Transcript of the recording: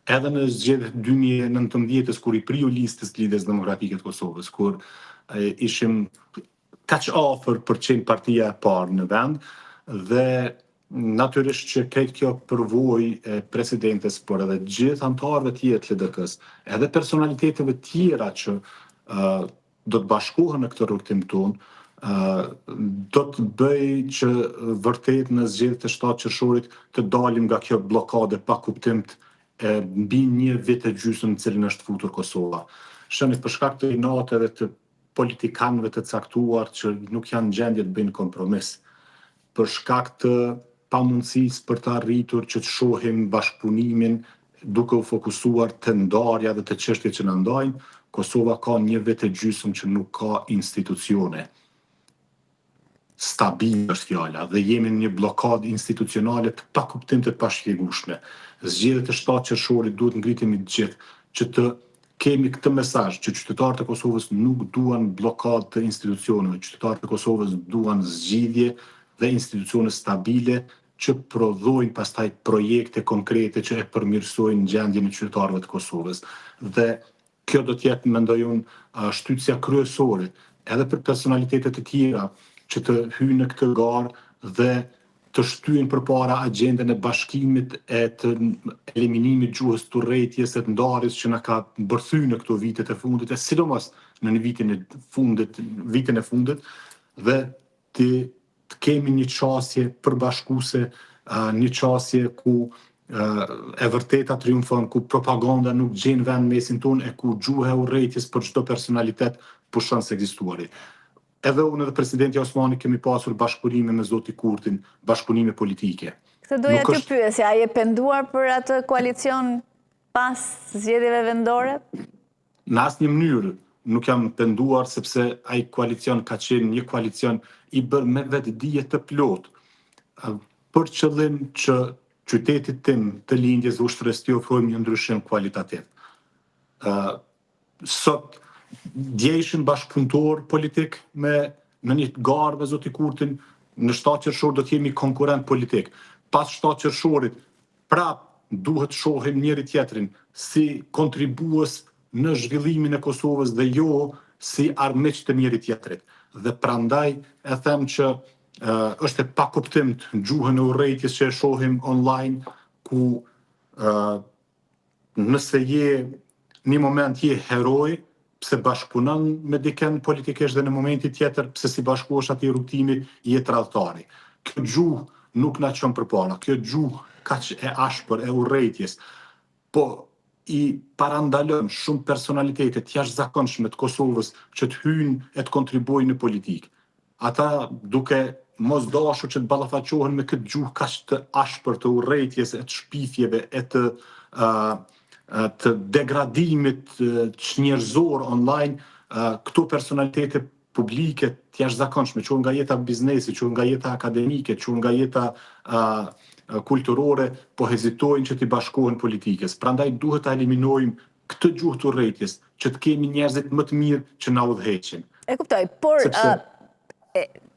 edhe në zgjedhjet 2019 kur I priu listës Lidhjes Demokratike të Kosovës, kur ishim kaq afër për qenë partia e parë në vend, dhe natyrisht që krejt kjo përvojë e presidentes, por edhe gjithë anëtarëve tjerë të LDK-s, edhe personaliteteve tjera që do të bashkohen në këtë rrugtim tonë, do të bëj që vërtet në zgjedhjet e 7 qershorit të dalim nga kjo bllokadë pa kuptim mbi një vit e gjysmë në cilën është futur Kosova. Shënit për shkak të inateve të politikanëve të caktuar që nuk janë në gjendje të bëjnë kompromis, për shkak të pamundësisë për të arritur që të shohim bashkëpunimin duke u fokusuar të ndarja dhe të çështjet që na ndajnë, Kosova ka një vit e gjysmë që nuk ka institucione. Stabil është fjala dhe jemi në një blokadë institucionale të pakuptim të pashpjegueshme. Zgjedhjet e 7 qershorit duhet ngritemi të gjithë që të kemi këtë mesazh që qytetarët e Kosovës nuk duan blokadë të institucioneve, qytetarët e Kosovës duan zgjidhje dhe institucione stabile që prodhojnë pastaj projekte konkrete që e përmirësojnë gjendjen e qytetarëve të Kosovës. Dhe kjo do të jetë, mendoj unë, shtytsja kryesore edhe për personalitetet të tjera që të hyjnë në këtë garë dhe të shtyjnë përpara agjendën e bashkimit e të eliminimit gjuhës të urrëties e të ndarjes që na ka bërthyr në këto vitet e fundit, e sidomos në vitin e fundit, dhe të kemi një qasje përbashkuese, një qasje ku e vërteta triumfon, ku propaganda nuk gjen vend mesin tonë e ku gjuha e urrëties për çdo personalitet pushon se ekzistuari. Edhe unë edhe presidenti Osmani kemi pasur bashkëpunime me zoti Kurtin, bashkëpunime politike. Këtë doja t'ju pyesja, a je penduar për atë koalicion pas zgjedhjeve vendore? Në asnjë mënyrë nuk jam penduar sepse ai koalicion ka qenë një koalicion I bërë me vetdije të plotë për qëllim që qytetit tim të lindjes dhe ushtrisë t'i ofrojmë një ndryshim kualitativ. Sot djejshin bashkëpunëtor politik në një garë me zoti Kurtin, në 7 qershor do t'jemi konkurrent politik. Pas 7 qershorit, prap duhet shohim njëri tjetrin si kontribues në zhvillimin e Kosovës dhe jo si armiq të njëri tjetrit. Dhe prandaj e them që është e pakuptimt gjuhën e urrëties që e shohim online, ku nëse je një moment je heroj, pse bashkëpunon me dikën politikisht dhe në momentin tjetër pse si bashkohesh atij rrugtimi je tradhtari. Kjo gjuhë nuk na çon përpara, kjo gjuhë kaq e ashpër e urrëties, po I parandalon shumë personalitete të jashtëzakonshme të Kosovës që të hyjnë e të kontribuojnë në politikë. Ata duke mos dashur që të ballafaqohen me këtë gjuhë kaq të ashpër të urrëties, e të shpifjeve, e të degradimit çnjerëzor online, këto personalitete publike të jashtëzakonshme, që nga jeta biznesi, që nga jeta akademike, që nga jeta kulturore, po hezitojnë që t'i bashkohen politikës. Prandaj duhet ta eliminojmë këtë gjuhë të urrëties, që të kemi njerëzit më të mirë që na udhëheqin. E kuptoj, por